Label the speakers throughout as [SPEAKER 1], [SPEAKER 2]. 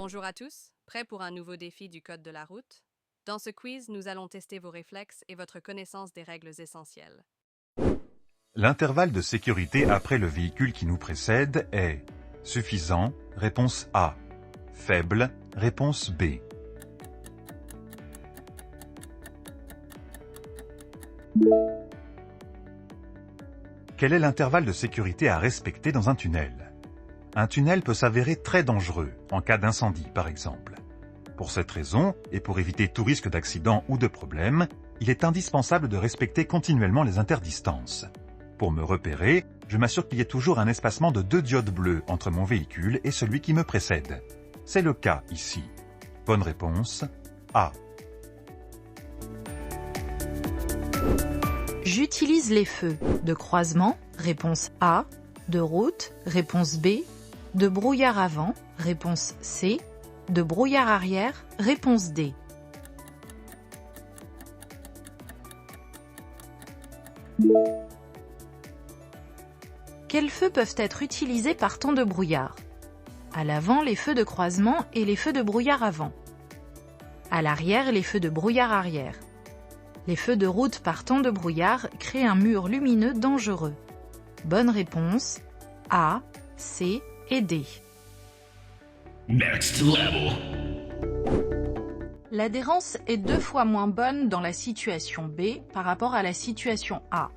[SPEAKER 1] Bonjour à tous, prêts pour un nouveau défi du code de la route? Dans ce quiz, nous allons tester vos réflexes et votre connaissance des règles essentielles.
[SPEAKER 2] L'intervalle de sécurité après le véhicule qui nous précède est suffisant, réponse A. Faible, réponse B. Quel est l'intervalle de sécurité à respecter dans un tunnel? Un tunnel peut s'avérer très dangereux, en cas d'incendie par exemple. Pour cette raison, et pour éviter tout risque d'accident ou de problème, il est indispensable de respecter continuellement les interdistances. Pour me repérer, je m'assure qu'il y ait toujours un espacement de 2 diodes bleues entre mon véhicule et celui qui me précède. C'est le cas ici. Bonne réponse, A.
[SPEAKER 3] J'utilise les feux de croisement, réponse A, de route, réponse B, de brouillard avant, réponse C, de brouillard arrière, réponse D. Quels feux peuvent être utilisés par temps de brouillard? À l'avant, les feux de croisement et les feux de brouillard avant. À l'arrière, les feux de brouillard arrière. Les feux de route par temps de brouillard créent un mur lumineux dangereux. Bonne réponse, A, C et D.
[SPEAKER 4] Next level.
[SPEAKER 3] L'adhérence est 2 fois moins bonne dans la situation B par rapport à la situation A.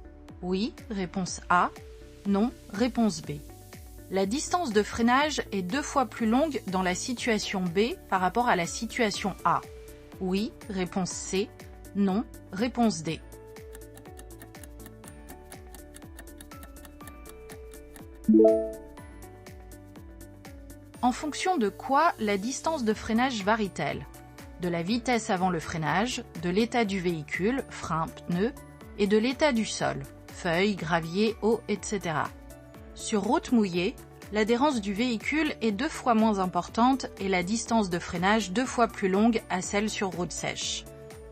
[SPEAKER 3] Oui, réponse A. Non, réponse B. La distance de freinage est 2 fois plus longue dans la situation B par rapport à la situation A. Oui, réponse C. Non, réponse D. En fonction de quoi la distance de freinage varie-t-elle? De la vitesse avant le freinage, de l'état du véhicule, frein, pneus, et de l'état du sol, feuilles, gravier, eau, etc. Sur route mouillée, l'adhérence du véhicule est 2 fois moins importante et la distance de freinage 2 fois plus longue à celle sur route sèche.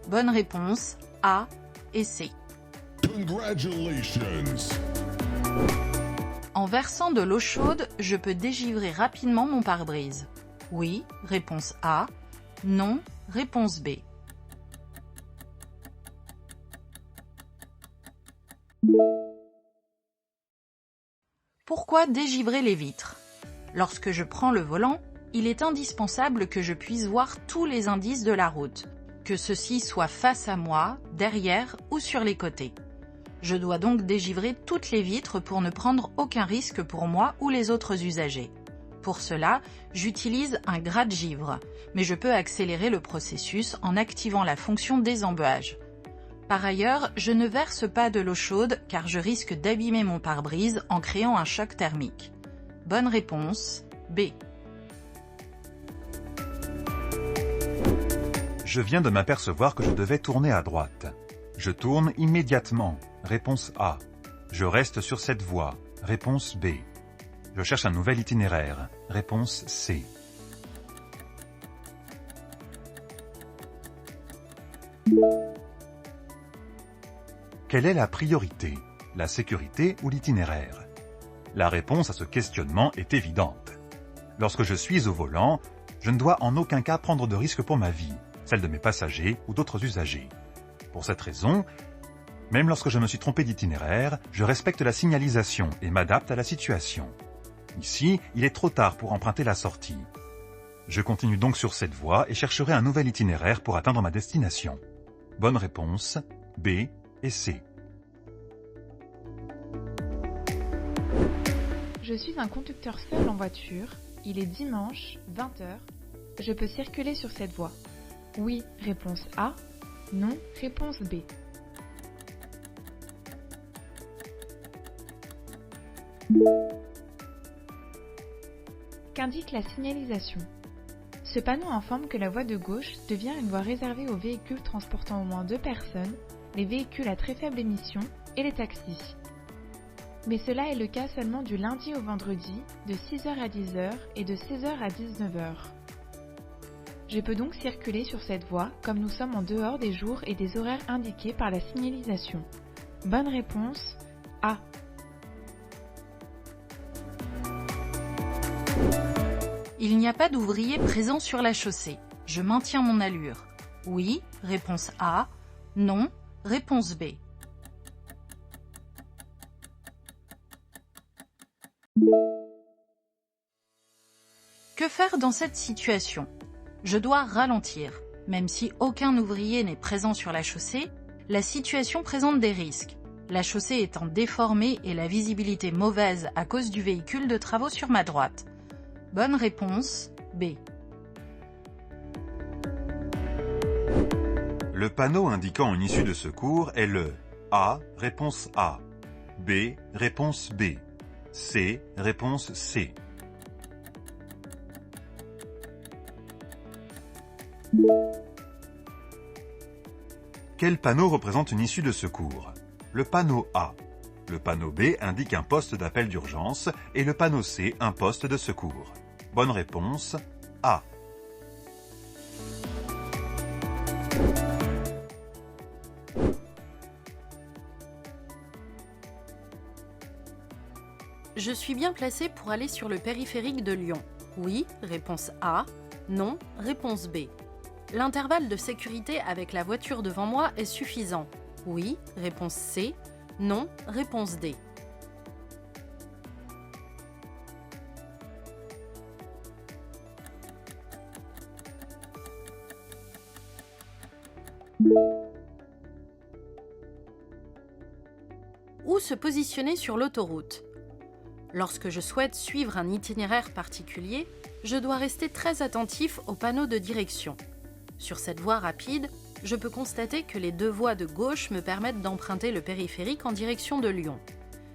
[SPEAKER 3] Bonne réponse, A et C.
[SPEAKER 4] Congratulations.
[SPEAKER 3] En versant de l'eau chaude, je peux dégivrer rapidement mon pare-brise. Oui, réponse A. Non, réponse B. Pourquoi dégivrer les vitres? Lorsque je prends le volant, il est indispensable que je puisse voir tous les indices de la route, que ceux-ci soient face à moi, derrière ou sur les côtés. Je dois donc dégivrer toutes les vitres pour ne prendre aucun risque pour moi ou les autres usagers. Pour cela, j'utilise un gratte-givre, mais je peux accélérer le processus en activant la fonction désembeuage. Par ailleurs, je ne verse pas de l'eau chaude car je risque d'abîmer mon pare-brise en créant un choc thermique. Bonne réponse, B.
[SPEAKER 2] Je viens de m'apercevoir que je devais tourner à droite. Je tourne immédiatement. Réponse A. Je reste sur cette voie. Réponse B. Je cherche un nouvel itinéraire. Réponse C. Quelle est la priorité? La sécurité ou l'itinéraire? La réponse à ce questionnement est évidente. Lorsque je suis au volant, je ne dois en aucun cas prendre de risque pour ma vie, celle de mes passagers ou d'autres usagers. Pour cette raison, même lorsque je me suis trompé d'itinéraire, je respecte la signalisation et m'adapte à la situation. Ici, il est trop tard pour emprunter la sortie. Je continue donc sur cette voie et chercherai un nouvel itinéraire pour atteindre ma destination. Bonne réponse, B et C.
[SPEAKER 5] Je suis un conducteur seul en voiture. Il est dimanche, 20h. Je peux circuler sur cette voie. Oui, réponse A. Non, réponse B. Qu'indique la signalisation? Ce panneau informe que la voie de gauche devient une voie réservée aux véhicules transportant au moins 2 personnes, les véhicules à très faible émission et les taxis. Mais cela est le cas seulement du lundi au vendredi, de 6h à 10h et de 16h à 19h. Je peux donc circuler sur cette voie comme nous sommes en dehors des jours et des horaires indiqués par la signalisation. Bonne réponse, A.
[SPEAKER 3] Il Il n'y a pas d'ouvriers présents sur la chaussée. Je maintiens mon allure. Oui, réponse A. Non, réponse B. Que faire dans cette situation? Je dois ralentir. Même si aucun ouvrier n'est présent sur la chaussée, la situation présente des risques. La chaussée étant déformée et la visibilité mauvaise à cause du véhicule de travaux sur ma droite. Bonne réponse, B.
[SPEAKER 2] Le panneau indiquant une issue de secours est le A, réponse A, B, réponse B, C, réponse C. Quel panneau représente une issue de secours? Le panneau A. Le panneau B indique un poste d'appel d'urgence et le panneau C un poste de secours. Bonne réponse, A.
[SPEAKER 4] Je suis bien placé pour aller sur le périphérique de Lyon. Oui, réponse A. Non, réponse B. L'intervalle de sécurité avec la voiture devant moi est suffisant. Oui, réponse C. Non, réponse D. Où se positionner sur l'autoroute? Lorsque je souhaite suivre un itinéraire particulier, je dois rester très attentif aux panneaux de direction. Sur cette voie rapide, je peux constater que les deux voies de gauche me permettent d'emprunter le périphérique en direction de Lyon.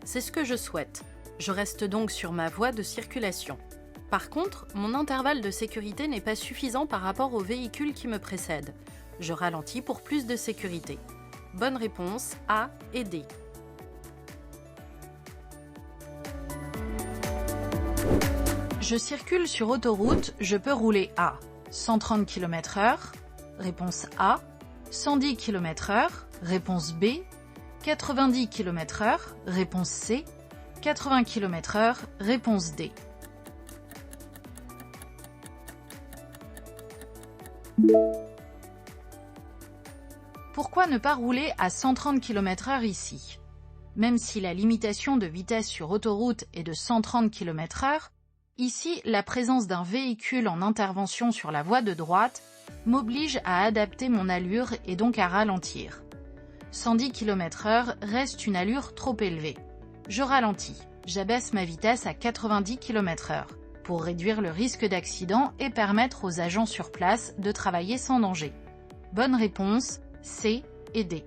[SPEAKER 4] C'est ce que je souhaite. Je reste donc sur ma voie de circulation. Par contre, mon intervalle de sécurité n'est pas suffisant par rapport aux véhicules qui me précèdent. Je ralentis pour plus de sécurité. Bonne réponse, A et D.
[SPEAKER 3] Je circule sur autoroute, je peux rouler à 130 km/h, réponse A, 110 km/h, réponse B, 90 km/h, réponse C, 80 km/h, réponse D. Pourquoi ne pas rouler à 130 km/h ici? Même si la limitation de vitesse sur autoroute est de 130 km/h, ici, la présence d'un véhicule en intervention sur la voie de droite m'oblige à adapter mon allure et donc à ralentir. 110 km/h reste une allure trop élevée. Je ralentis, j'abaisse ma vitesse à 90 km/h pour réduire le risque d'accident et permettre aux agents sur place de travailler sans danger. Bonne réponse, C et D.